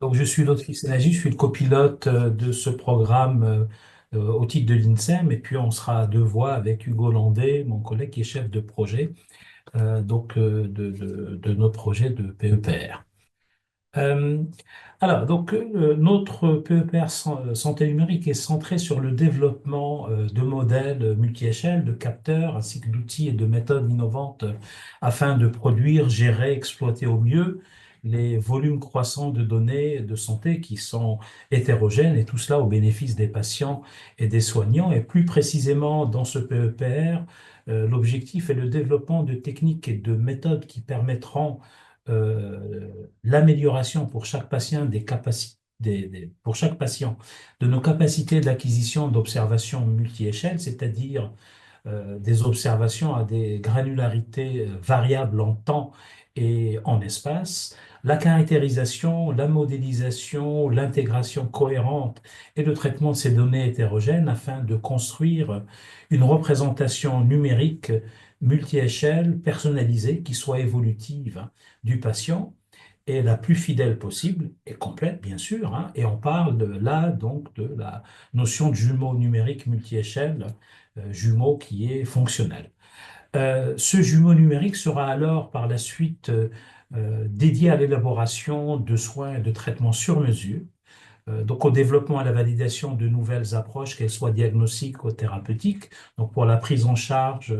Donc, je suis Lotfi Senagi, je suis le copilote de ce programme au titre de l'INSEM, et puis on sera à deux voix avec Hugo Landé, mon collègue qui est chef de projet, de notre projet de PEPR. Euh, notre PEPR santé numérique est centré sur le développement de modèles multi-échelles, de capteurs, ainsi que d'outils et de méthodes innovantes afin de produire, gérer, exploiter au mieux les volumes croissants de données de santé qui sont hétérogènes, et tout cela au bénéfice des patients et des soignants. Et plus précisément, dans ce PEPR, l'objectif est le développement de techniques et de méthodes qui permettront euh, l'amélioration pour chaque patient des capacités, pour chaque patient de nos capacités d'acquisition d'observations multi-échelles, c'est-à-dire des observations à des granularités variables en temps et en espace, la caractérisation, la modélisation, l'intégration cohérente et le traitement de ces données hétérogènes afin de construire une représentation numérique multi-échelle personnalisée qui soit évolutive, hein, du patient et la plus fidèle possible et complète, bien sûr, hein. Et on parle là donc de la notion de jumeau numérique multi-échelle, jumeau qui est fonctionnel. Ce jumeau numérique sera alors par la suite dédié à l'élaboration de soins et de traitements sur mesure, donc au développement et à la validation de nouvelles approches, qu'elles soient diagnostiques ou thérapeutiques, donc pour la prise en charge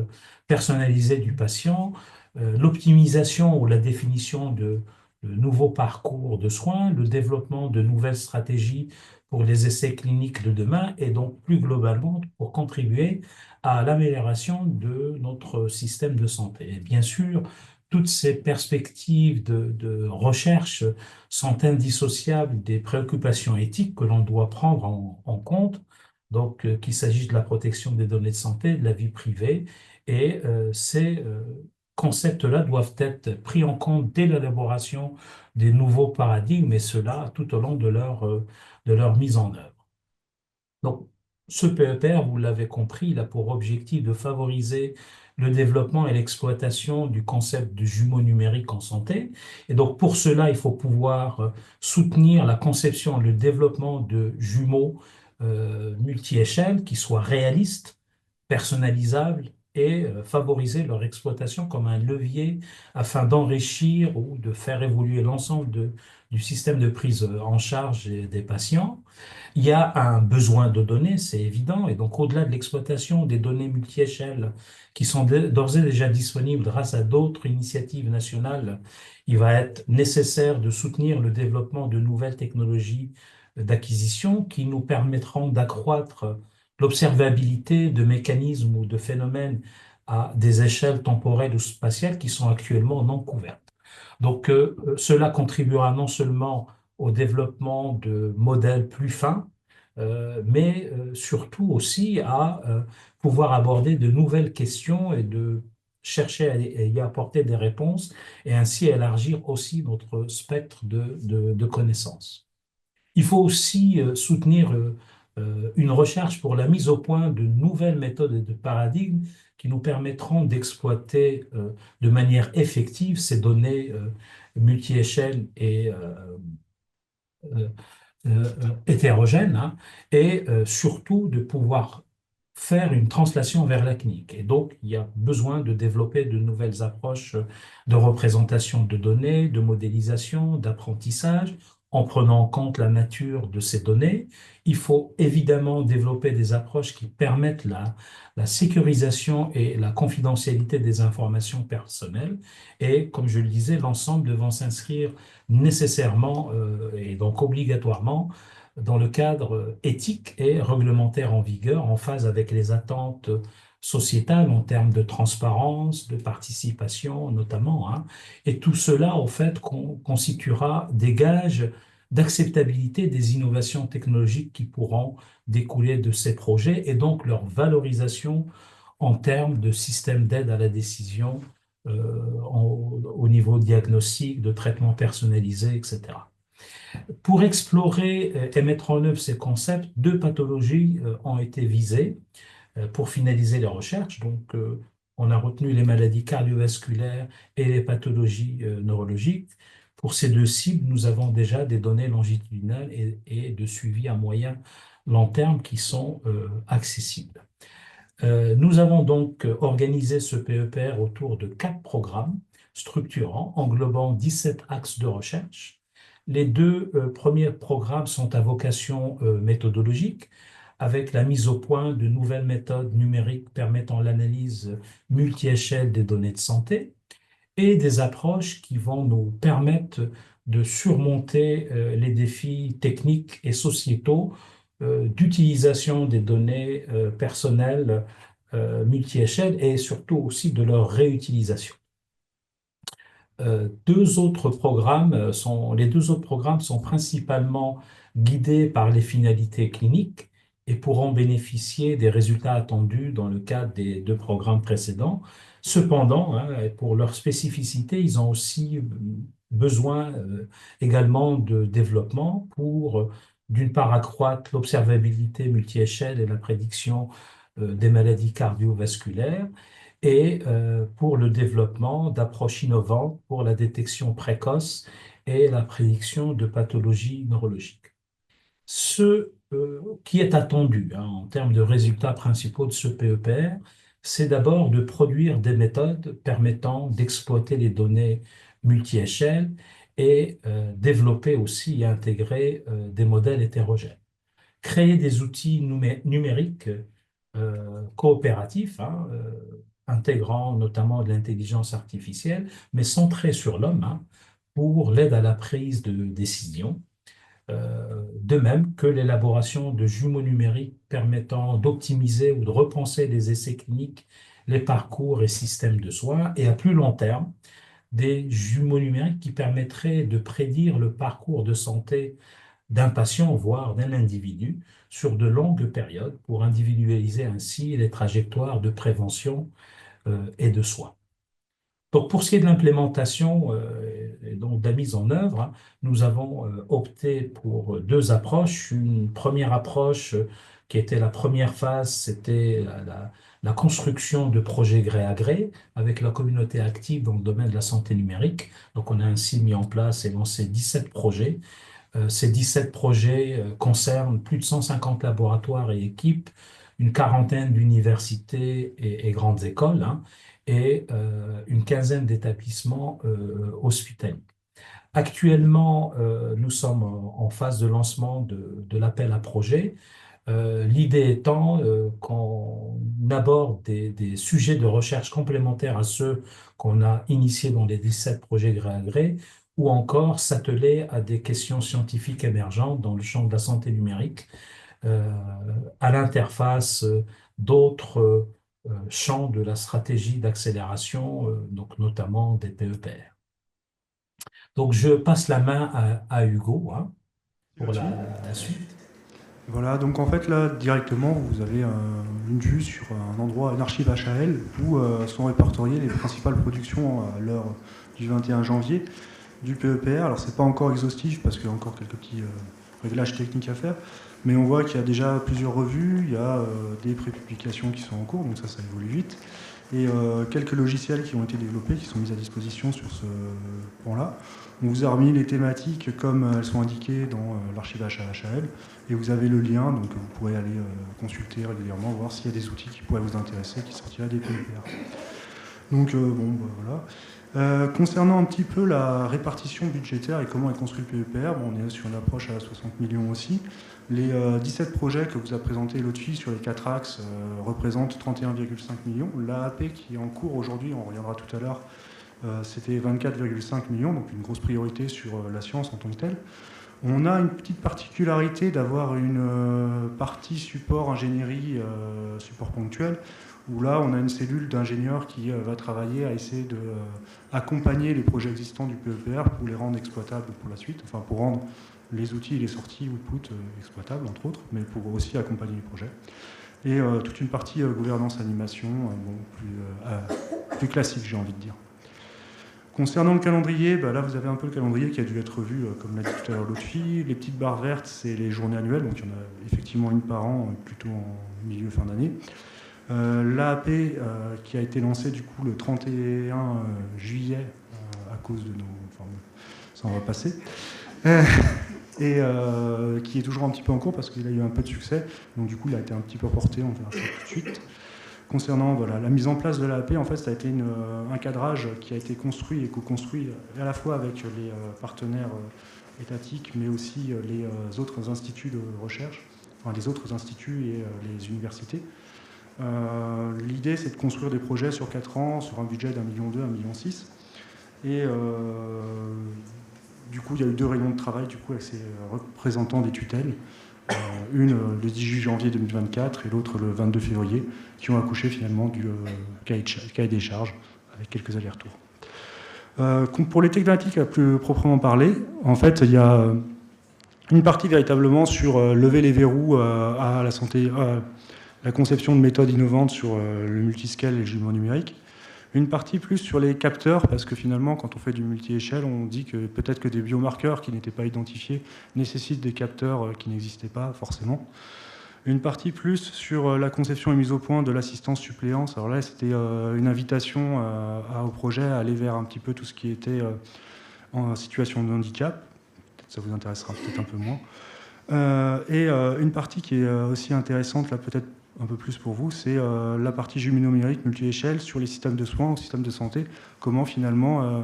personnalisée du patient, l'optimisation ou la définition de nouveaux parcours de soins, le développement de nouvelles stratégies pour les essais cliniques de demain, et donc plus globalement pour contribuer à l'amélioration de notre système de santé. Et bien sûr, toutes ces perspectives de recherche sont indissociables des préoccupations éthiques que l'on doit prendre en compte, donc qu'il s'agisse de la protection des données de santé, de la vie privée, et ces concepts-là doivent être pris en compte dès l'élaboration des nouveaux paradigmes, et cela tout au long de leur mise en œuvre. Donc, ce PEPR, vous l'avez compris, il a pour objectif de favoriser le développement et l'exploitation du concept de jumeaux numériques en santé. Et donc, pour cela, il faut pouvoir soutenir la conception et le développement de jumeaux multi-échelles qui soient réalistes, personnalisables et favoriser leur exploitation comme un levier afin d'enrichir ou de faire évoluer l'ensemble du système de prise en charge des patients. Il y a un besoin de données, c'est évident, et donc au-delà de l'exploitation des données multi-échelles qui sont d'ores et déjà disponibles grâce à d'autres initiatives nationales, il va être nécessaire de soutenir le développement de nouvelles technologies d'acquisition qui nous permettront d'accroître l'observabilité de mécanismes ou de phénomènes à des échelles temporelles ou spatiales qui sont actuellement non couvertes. Donc, cela contribuera non seulement au développement de modèles plus fins, mais surtout aussi à pouvoir aborder de nouvelles questions et de chercher à y apporter des réponses et ainsi élargir aussi notre spectre de connaissances. Il faut aussi soutenir une recherche pour la mise au point de nouvelles méthodes et de paradigmes qui nous permettront d'exploiter de manière effective ces données multi-échelles et euh, hétérogènes, hein, et surtout de pouvoir faire une translation vers la clinique. Et donc, il y a besoin de développer de nouvelles approches de représentation de données, de modélisation, d'apprentissage, en prenant en compte la nature de ces données. Il faut évidemment développer des approches qui permettent la sécurisation et la confidentialité des informations personnelles. Et comme je le disais, l'ensemble devant s'inscrire nécessairement et donc obligatoirement dans le cadre éthique et réglementaire en vigueur, en phase avec les attentes sociétales en termes de transparence, de participation notamment, hein. Et tout cela, au fait, constituera des gages d'acceptabilité des innovations technologiques qui pourront découler de ces projets et donc leur valorisation en termes de système d'aide à la décision au niveau diagnostic, de traitement personnalisé, etc. Pour explorer et mettre en œuvre ces concepts, deux pathologies ont été visées pour finaliser les recherches. Donc, on a retenu les maladies cardiovasculaires et les pathologies neurologiques. Pour ces deux cibles, nous avons déjà des données longitudinales et de suivi à moyen long terme qui sont accessibles. Nous avons donc organisé ce PEPR autour de 4 programmes structurants englobant 17 axes de recherche. Les deux premiers programmes sont à vocation méthodologique, avec la mise au point de nouvelles méthodes numériques permettant l'analyse multi-échelle des données de santé et des approches qui vont nous permettre de surmonter les défis techniques et sociétaux d'utilisation des données personnelles multi-échelles et surtout aussi de leur réutilisation. Les deux autres programmes sont principalement guidés par les finalités cliniques et pourront bénéficier des résultats attendus dans le cadre des deux programmes précédents. Cependant, hein, pour leur spécificité, ils ont aussi besoin également de développement pour, d'une part, accroître l'observabilité multi-échelle et la prédiction des maladies cardiovasculaires, et pour le développement d'approches innovantes pour la détection précoce et la prédiction de pathologies neurologiques. Ce qui est attendu hein, en termes de résultats principaux de ce PEPR, c'est d'abord de produire des méthodes permettant d'exploiter les données multi-échelles et développer aussi et intégrer des modèles hétérogènes. Créer des outils numériques coopératifs, hein, intégrant notamment de l'intelligence artificielle, mais centrés sur l'homme, hein, pour l'aide à la prise de décision. De même que l'élaboration de jumeaux numériques permettant d'optimiser ou de repenser les essais cliniques, les parcours et systèmes de soins, et à plus long terme, des jumeaux numériques qui permettraient de prédire le parcours de santé d'un patient, voire d'un individu, sur de longues périodes pour individualiser ainsi les trajectoires de prévention et de soins. Donc, pour ce qui est de l'implémentation et donc de la mise en œuvre, hein, nous avons opté pour deux approches. Une première approche qui était la première phase, c'était la construction de projets gré à gré avec la communauté active dans le domaine de la santé numérique. Donc, on a ainsi mis en place et lancé 17 projets. Ces 17 projets concernent plus de 150 laboratoires et équipes, une quarantaine d'universités et grandes écoles, hein, et une quinzaine d'établissements hospitaliers. Actuellement, nous sommes en phase de lancement de l'appel à projet. L'idée étant qu'on aborde des sujets de recherche complémentaires à ceux qu'on a initiés dans les 17 projets gré à gré, ou encore s'atteler à des questions scientifiques émergentes dans le champ de la santé numérique, euh, à l'interface d'autres champs de la stratégie d'accélération, donc notamment des PEPR. Donc je passe la main à Hugo hein, pour Merci. la suite. Voilà, donc en fait là directement vous avez une vue sur un endroit, une archive HAL où sont répertoriées les principales productions à l'heure du 21 janvier du PEPR. Alors c'est pas encore exhaustif parce qu'il y a encore quelques petits réglages techniques à faire, mais on voit qu'il y a déjà plusieurs revues, il y a des prépublications qui sont en cours, donc ça évolue vite, et quelques logiciels qui ont été développés, qui sont mis à disposition sur ce point-là. On vous a remis les thématiques comme elles sont indiquées dans l'archivage HAL, et vous avez le lien, donc vous pourrez aller consulter régulièrement, voir s'il y a des outils qui pourraient vous intéresser, qui sortiraient des PEPR. Donc bon, voilà. Concernant un petit peu la répartition budgétaire et comment est construit le PEPR, bon, on est sur une approche à 60 millions aussi. Les 17 projets que vous a présenté Lotfi sur les 4 axes représentent 31,5 millions. L'AAP qui est en cours aujourd'hui, on reviendra tout à l'heure, c'était 24,5 millions, donc une grosse priorité sur la science en tant que telle. On a une petite particularité d'avoir une partie support ingénierie, support ponctuel, où là on a une cellule d'ingénieurs qui va travailler à essayer d'accompagner les projets existants du PEPR pour les rendre exploitables pour la suite, enfin pour rendre les outils et les sorties output exploitables entre autres, mais pour aussi accompagner les projets. Et toute une partie gouvernance animation, plus classique j'ai envie de dire. Concernant le calendrier, là vous avez un peu le calendrier qui a dû être vu, comme l'a dit tout à l'heure Lotfi. Les petites barres vertes, c'est les journées annuelles, donc il y en a effectivement une par an, plutôt en milieu fin d'année. L'AAP qui a été lancée du coup le 31 juillet à cause de ça on va passer. Euh, et qui est toujours un petit peu en cours parce qu'il a eu un peu de succès. Donc du coup, il a été un petit peu porté, on verra ça tout de suite. Concernant voilà, la mise en place de l'AAP, en fait, ça a été un cadrage qui a été construit et co-construit à la fois avec les partenaires étatiques, mais aussi les autres instituts de recherche, enfin les autres instituts et les universités. L'idée, c'est de construire des projets sur 4 ans, sur un budget d'1,2 million, 1,6 million. Et du coup, il y a eu 2 réunions de travail du coup, avec ces représentants des tutelles. Une le 18 janvier 2024 et l'autre le 22 février, qui ont accouché finalement du cahier des charges, avec quelques allers-retours. Pour les thématiques à plus proprement parler, en fait, il y a une partie véritablement sur lever les verrous à la santé, la conception de méthodes innovantes sur le multiscale et le jumeau numérique. Une partie plus sur les capteurs, parce que finalement, quand on fait du multi-échelle, on dit que peut-être que des biomarqueurs qui n'étaient pas identifiés nécessitent des capteurs qui n'existaient pas forcément. Une partie plus sur la conception et mise au point de l'assistance suppléance. Alors là, c'était une invitation au projet à aller vers un petit peu tout ce qui était en situation de handicap. Ça vous intéressera peut-être un peu moins. Et une partie qui est aussi intéressante, là peut-être un peu plus pour vous, c'est la partie jumeau numérique multi-échelle sur les systèmes de soins, systèmes de santé. Comment finalement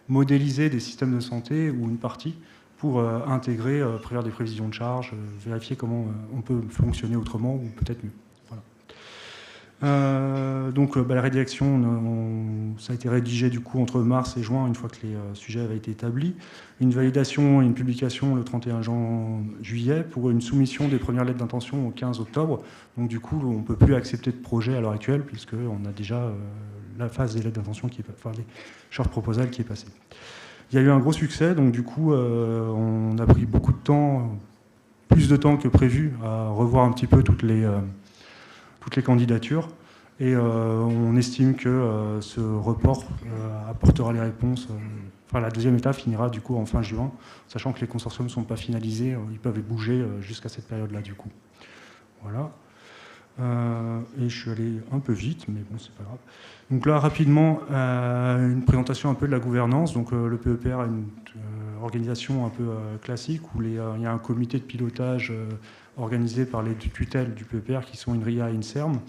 modéliser des systèmes de santé ou une partie pour intégrer, prévoir des prévisions de charges, vérifier comment on peut fonctionner autrement ou peut-être mieux. Voilà. Donc la rédaction, ça a été rédigé du coup entre mars et juin, une fois que les sujets avaient été établis. Une validation et une publication le 31 juillet pour une soumission des premières lettres d'intention au 15 octobre. Donc du coup, on ne peut plus accepter de projet à l'heure actuelle, puisqu'on a déjà la phase des lettres d'intention, enfin les short proposals qui est passée. Il y a eu un gros succès, donc du coup, on a pris beaucoup de temps, plus de temps que prévu, à revoir un petit peu toutes les candidatures. Et on estime que ce report apportera les réponses. Enfin, la deuxième étape finira du coup en fin juin, sachant que les consortiums ne sont pas finalisés, ils peuvent bouger jusqu'à cette période-là du coup. Voilà. Et je suis allé un peu vite, mais bon, c'est pas grave. Donc là, rapidement, une présentation un peu de la gouvernance. Donc le PEPR a une organisation un peu classique où il y a un comité de pilotage organisé par les tutelles du PEPR qui sont INRIA et INSERM,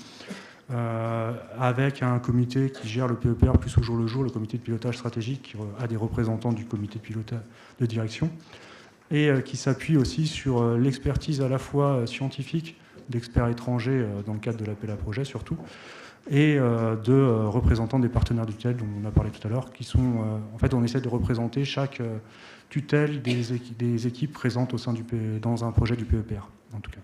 avec un comité qui gère le PEPR plus au jour le jour, le comité de pilotage stratégique qui a des représentants du comité de pilotage de direction et qui s'appuie aussi sur l'expertise à la fois scientifique d'experts étrangers dans le cadre de l'appel à projet surtout, et de représentants des partenaires de tutelle dont on a parlé tout à l'heure, qui sont, en fait, on essaie de représenter chaque tutelle des équipes présentes dans un projet du PEPR, en tout cas.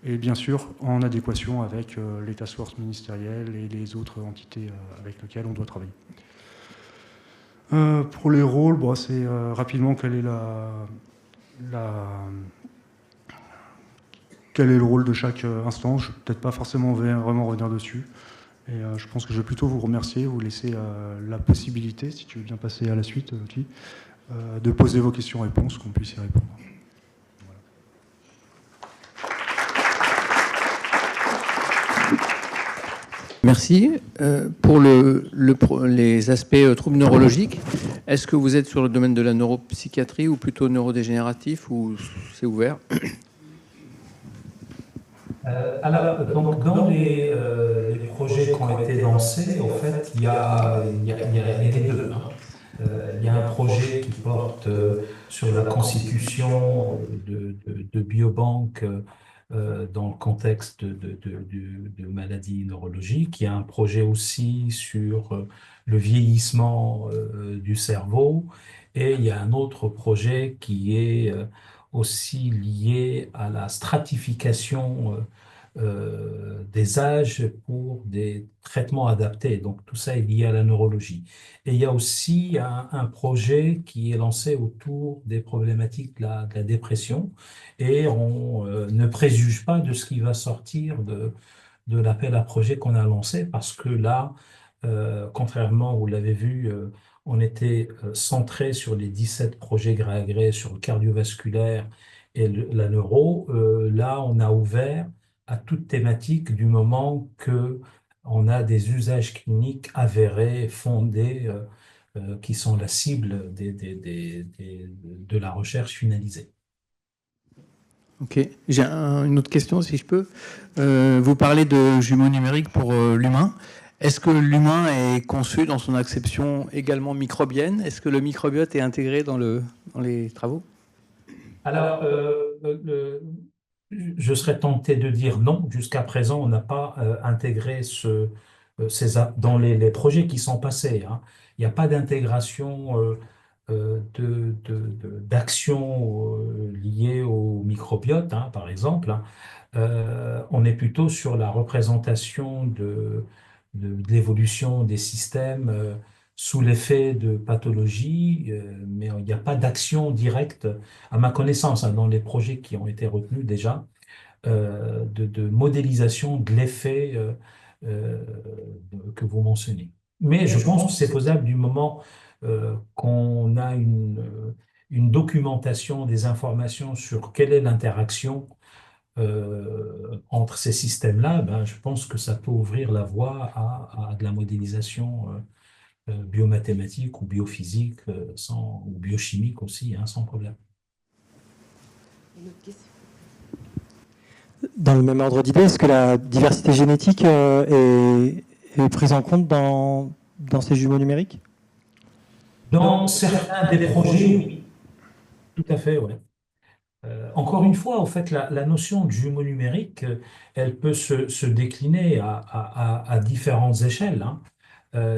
Et bien sûr, en adéquation avec les task force ministérielles et les autres entités avec lesquelles on doit travailler. Pour les rôles, bon, c'est rapidement quel est quel est le rôle de chaque instance. Je ne vais peut-être pas forcément vraiment revenir dessus. Et je pense que je vais plutôt vous remercier, vous laisser la possibilité, si tu veux bien passer à la suite, Otli, de poser vos questions-réponses, qu'on puisse y répondre. Merci. Pour les aspects troubles neurologiques, est-ce que vous êtes sur le domaine de la neuropsychiatrie ou plutôt neurodégénératif ou c'est ouvert? Alors, donc, dans les projets qui ont été lancés, en fait, il y a les deux. Hein. Il y a un projet qui porte sur la constitution de biobanques dans le contexte de maladies neurologiques. Il y a un projet aussi sur le vieillissement du cerveau. Et il y a un autre projet qui est aussi lié à la stratification des âges pour des traitements adaptés. Donc tout ça est lié à la neurologie. Et il y a aussi un projet qui est lancé autour des problématiques de la dépression et on ne préjuge pas de ce qui va sortir de l'appel à projet qu'on a lancé parce que là, contrairement, vous l'avez vu, on était centré sur les 17 projets gré à gré sur le cardiovasculaire et la neuro. Là, on a ouvert à toute thématique du moment que on a des usages cliniques avérés, fondés qui sont la cible de la recherche finalisée. Ok. J'ai une autre question, si je peux. Vous parlez de jumeaux numériques pour l'humain. Est-ce que l'humain est conçu dans son acception également microbienne? Est-ce que le microbiote est intégré dans les travaux? Alors, je serais tenté de dire non. Jusqu'à présent, on n'a pas intégré dans les projets qui sont passés, hein. Il n'y a pas d'intégration d'actions liées au microbiote, hein, par exemple, hein. On est plutôt sur la représentation de l'évolution des systèmes sous l'effet de pathologies, mais il n'y a pas d'action directe, à ma connaissance, hein, dans les projets qui ont été retenus déjà, de modélisation de l'effet euh, que vous mentionnez. Mais je pense que c'est faisable du moment qu'on a une documentation des informations sur quelle est l'interaction entre ces systèmes-là. Ben, je pense que ça peut ouvrir la voie à de la modélisation biomathématique ou biophysique, ou biochimique aussi, hein, sans problème. Une autre question. Dans le même ordre d'idée, est-ce que la diversité génétique est prise en compte dans ces jumeaux numériques? Dans certains des projets, oui, tout à fait, ouais. Encore une fois, en fait, la notion de jumeau numérique, elle peut se décliner à différentes échelles, hein.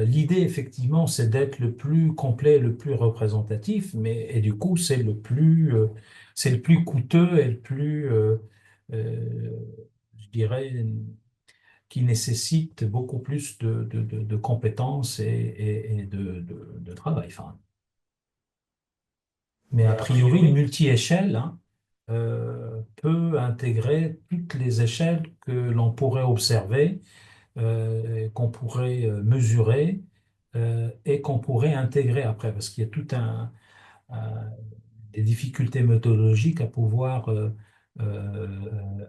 L'idée, effectivement, c'est d'être le plus complet, le plus représentatif, et du coup, c'est le plus coûteux et le plus, je dirais, qui nécessite beaucoup plus de compétences et de travail. Enfin, mais a priori, une multi-échelle, hein, peut intégrer toutes les échelles que l'on pourrait observer, qu'on pourrait mesurer et qu'on pourrait intégrer après, parce qu'il y a des difficultés méthodologiques à pouvoir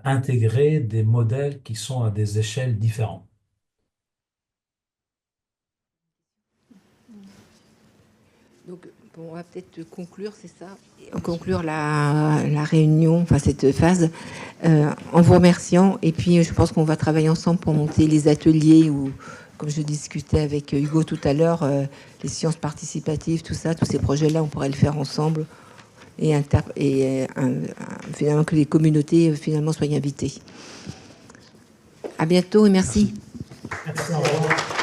intégrer des modèles qui sont à des échelles différentes. Donc, bon, on va peut-être conclure, c'est ça, conclure la réunion, enfin cette phase, en vous remerciant. Et puis, je pense qu'on va travailler ensemble pour monter les ateliers ou, comme je discutais avec Hugo tout à l'heure, les sciences participatives, tout ça, tous ces projets-là, on pourrait le faire ensemble et finalement que les communautés finalement soient invitées. À bientôt et merci. Merci, au revoir.